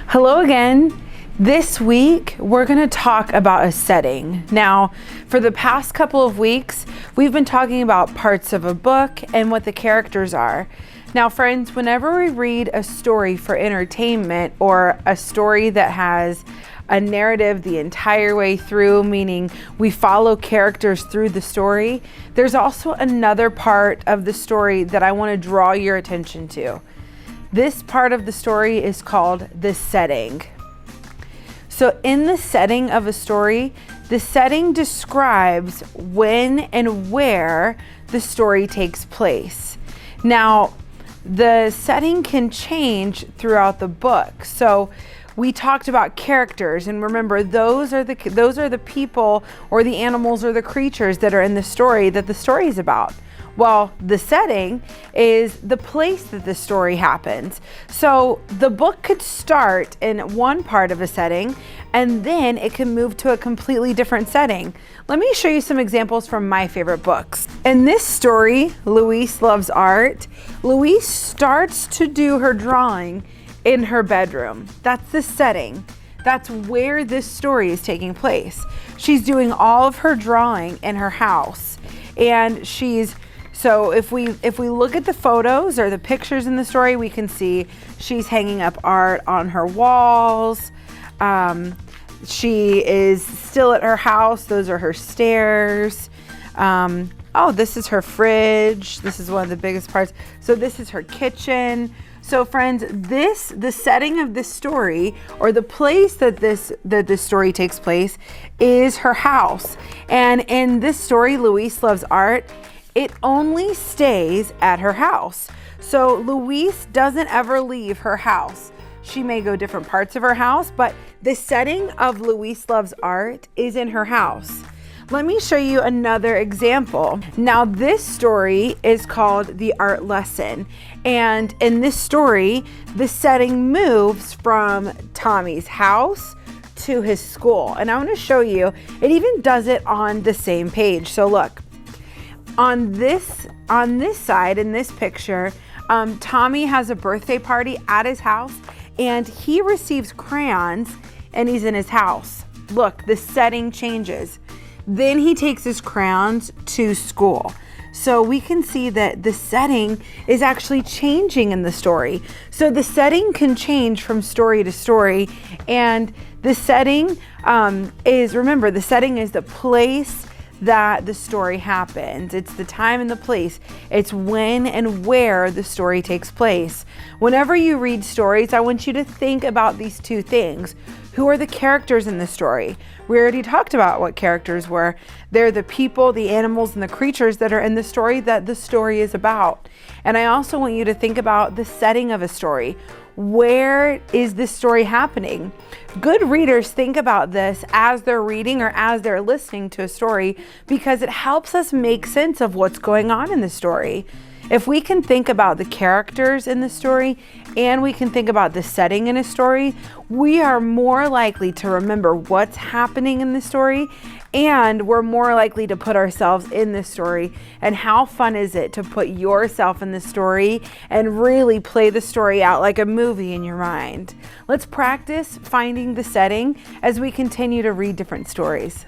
Hello again. This week, we're going to talk about a setting. Now, for the past couple of weeks, we've been talking about parts of a book and what the characters are. Now, friends, whenever we read a story for entertainment or a story that has a narrative the entire way through, meaning we follow characters through the story, there's also another part of the story that I want to draw your attention to. This part of the story is called the setting. So in the setting of a story, the setting describes when and where the story takes place. Now, the setting can change throughout the book. So we talked about characters, and remember, those are the people or the animals or the creatures that are in the story that the story is about. Well, the setting is the place that the story happens. So the book could start in one part of a setting and then it can move to a completely different setting. Let me show you some examples from my favorite books. In this story, Louise Loves Art, Louise starts to do her drawing in her bedroom. That's the setting. That's where this story is taking place. She's doing all of her drawing in her house, and so if we look at the photos or the pictures in the story, we can see she's hanging up art on her walls. She is still at her house. Those are her stairs. Oh, this is her fridge. This is one of the biggest parts. So this is her kitchen. So friends, the setting of this story, or the place that this story takes place, is her house. And in this story, Louise Loves Art, it only stays at her house. So Louise doesn't ever leave her house. She may go different parts of her house, but the setting of Louise Loves Art is in her house. Let me show you another example. Now, this story is called The Art Lesson. And in this story, the setting moves from Tommy's house to his school. And I want to show you, it even does it on the same page. So look. On this side, in this picture, Tommy has a birthday party at his house and he receives crayons and he's in his house. Look, the setting changes. Then he takes his crayons to school. So we can see that the setting is actually changing in the story. So the setting can change from story to story, and the setting remember, the setting is the place that the story happens. It's the time and the place. It's when and where the story takes place. Whenever you read stories, I want you to think about these two things. Who are the characters in the story? We already talked about what characters were. They're the people, the animals, and the creatures that are in the story that the story is about. And I also want you to think about the setting of a story. Where is this story happening? Good readers think about this as they're reading or as they're listening to a story because it helps us make sense of what's going on in the story. If we can think about the characters in the story and we can think about the setting in a story, we are more likely to remember what's happening in the story, and we're more likely to put ourselves in the story. And how fun is it to put yourself in the story and really play the story out like a movie in your mind? Let's practice finding the setting as we continue to read different stories.